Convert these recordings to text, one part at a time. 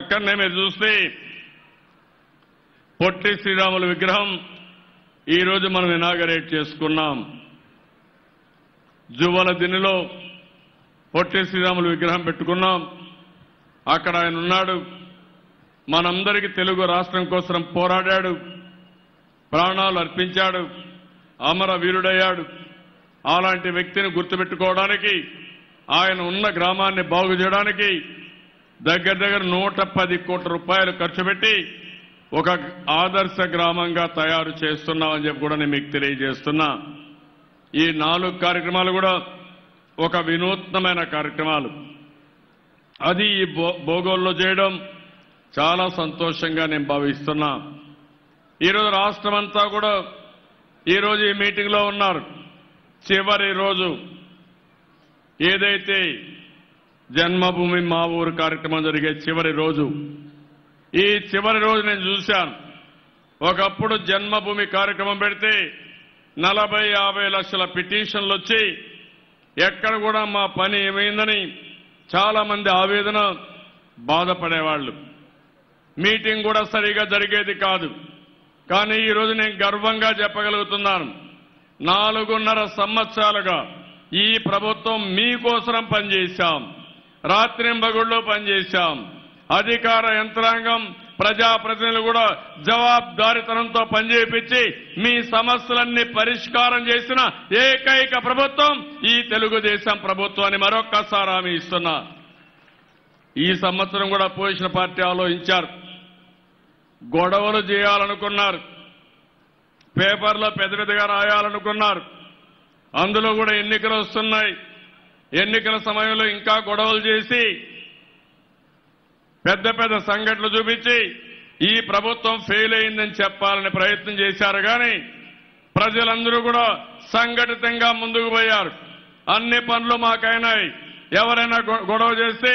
పక్కనే మీరు చూస్తే పొట్టి శ్రీరాములు విగ్రహం ఈ రోజు మనం ఇనాగరేట్ చేసుకున్నాం. జువ్వల దినిలో పొట్టి శ్రీరాములు విగ్రహం పెట్టుకున్నాం. అక్కడ ఆయన ఉన్నాడు. మనందరికీ తెలుగు రాష్ట్రం కోసం పోరాడాడు, ప్రాణాలు అర్పించాడు, అమర వీరుడయ్యాడు. అలాంటి వ్యక్తిని గుర్తుపెట్టుకోవడానికి, ఆయన ఉన్న గ్రామాన్ని బాగు చేయడానికి దగ్గర 110 కోట్ల రూపాయలు ఖర్చు పెట్టి ఒక ఆదర్శ గ్రామంగా తయారు చేస్తున్నామని చెప్పి కూడా నేను మీకు తెలియజేస్తున్నా. ఈ 4 కార్యక్రమాలు కూడా ఒక వినూత్నమైన కార్యక్రమాలు. అది ఈ భోగోల్లో చేయడం చాలా సంతోషంగా నేను భావిస్తున్నా. ఈరోజు రాష్ట్రమంతా కూడా ఈరోజు ఈ మీటింగ్లో ఉన్నారు. చివరి రోజు ఏదైతే జన్మభూమి మా ఊరు కార్యక్రమం జరిగే చివరి రోజు, ఈ చివరి రోజు నేను చూశాను. ఒకప్పుడు జన్మభూమి కార్యక్రమం పెడితే 40-50 లక్షల పిటిషన్లు వచ్చి ఎక్కడ కూడా మా పని ఏమైందని చాలా మంది ఆవేదన, బాధపడేవాళ్లు. మీటింగ్ కూడా సరిగా జరిగేది కాదు. కానీ ఈరోజు నేను గర్వంగా చెప్పగలుగుతున్నాను, 4.5 సంవత్సరాలుగా ఈ ప్రభుత్వం మీకోసం పనిచేశాం, రాత్రింబగుళ్ళు పనిచేశాం. అధికార యంత్రాంగం, ప్రజాప్రతినిధులు కూడా జవాబుదారీతనంతో పనిచేయించి మీ సమస్యలన్నీ పరిష్కారం చేసిన ఏకైక ప్రభుత్వం ఈ తెలుగుదేశం ప్రభుత్వం అని మరొక్కసారి హామీ ఇస్తున్నా. ఈ సంవత్సరం కూడా పొజిషన్ పార్టీ ఆలోచించారు. గొడవలు చేయాలనుకున్నారు, పేపర్లో పెద్దగా రాయాలనుకున్నారు. అందులో కూడా ఎన్నికలు వస్తున్నాయి. ఎన్నికల సమయంలో ఇంకా గొడవలు చేసి పెద్ద పెద్ద సంఘటనలు చూపించి ఈ ప్రభుత్వం ఫెయిల్ అయిందని చెప్పాలని ప్రయత్నం చేశారు. కానీ ప్రజలందరూ కూడా సంఘటితంగా ముందుకు పోయారు. అన్ని పనులు మాకైనాయి. ఎవరైనా గొడవ చేస్తే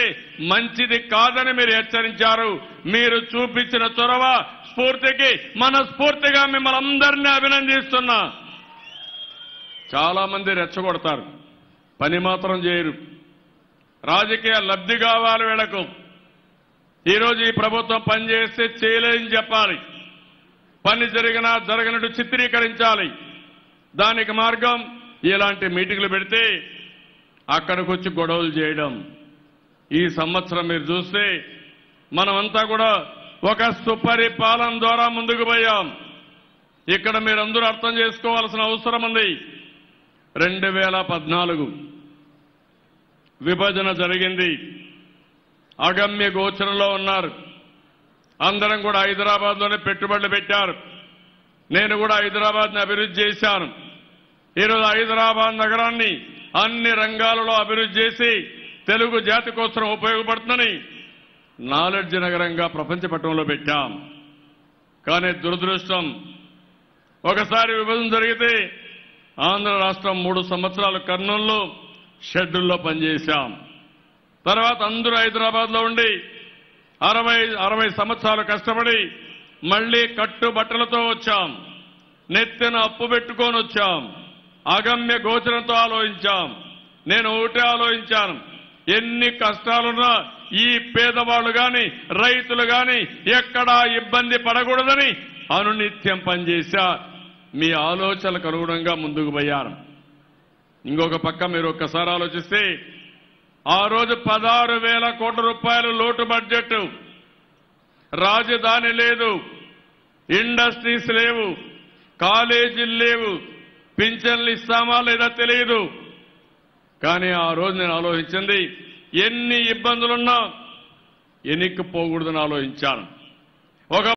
మంచిది కాదని మీరు హెచ్చరించారు. మీరు చూపించిన చొరవ, స్ఫూర్తికి మనస్ఫూర్తిగా మిమ్మల్ని అందరినీ అభినందిస్తున్నా. చాలా మంది రెచ్చగొడతారు, పని మాత్రం చేయరు. రాజకీయ లబ్ధి కావాలి వీళ్లకు. ఈరోజు ఈ ప్రభుత్వం పనిచేస్తే చేయలేదని చెప్పాలి, పని జరిగినా జరగనట్టు చిత్రీకరించాలి. దానికి మార్గం ఇలాంటి మీటింగ్లు పెడితే అక్కడికి వచ్చి గొడవలు చేయడం. ఈ సంవత్సరం మీరు చూస్తే మనమంతా కూడా ఒక సుపరిపాలన ద్వారా ముందుకు పోయాం. ఇక్కడ మీరందరూ అర్థం చేసుకోవాల్సిన అవసరం ఉంది. 2014 విభజన జరిగింది. అగమ్య గోచరంలో ఉన్నారు. అందరం కూడా హైదరాబాద్లోనే పెట్టుబడులు పెట్టారు. నేను కూడా హైదరాబాద్ని అభివృద్ధి చేశాను. ఈరోజు హైదరాబాద్ నగరాన్ని అన్ని రంగాలలో అభివృద్ధి చేసి తెలుగు జాతి కోసం ఉపయోగపడుతుందని నాలెడ్జ్ నగరంగా ప్రపంచ పటంలో పెట్టాం. కానీ దురదృష్టం, ఒకసారి విభజన జరిగితే ఆంధ్ర రాష్ట్రం 3 సంవత్సరాలు కర్నూలులో షెడ్యూల్లో పనిచేశాం. తర్వాత అందరూ హైదరాబాద్లో ఉండి 60 సంవత్సరాలు కష్టపడి మళ్లీ కట్టుబట్టలతో వచ్చాం. నెత్తిన అప్పు పెట్టుకొని వచ్చాం. అగమ్య గోచరంతో ఆలోచించాం. నేను ఒకటే ఆలోచించాను, ఎన్ని కష్టాలున్నా ఈ పేదవాళ్లు గాని రైతులు గాని ఎక్కడా ఇబ్బంది పడకూడదని అనునిత్యం పనిచేశా. మీ ఆలోచనలకు అనుగుణంగా ముందుకు పోయారు. ఇంకొక పక్క మీరు ఒక్కసారి ఆలోచిస్తే ఆ రోజు 16,000 కోట్ల రూపాయలు లోటు బడ్జెట్. రాజధాని లేదు, ఇండస్ట్రీస్ లేవు, కాలేజీలు లేవు, పింఛన్లు ఇస్తామా లేదా తెలియదు. కానీ ఆ రోజు నేను ఆలోచించింది, ఎన్ని ఇబ్బందులున్నా ఎన్నికపోకూడదని ఆలోచించాను. ఒక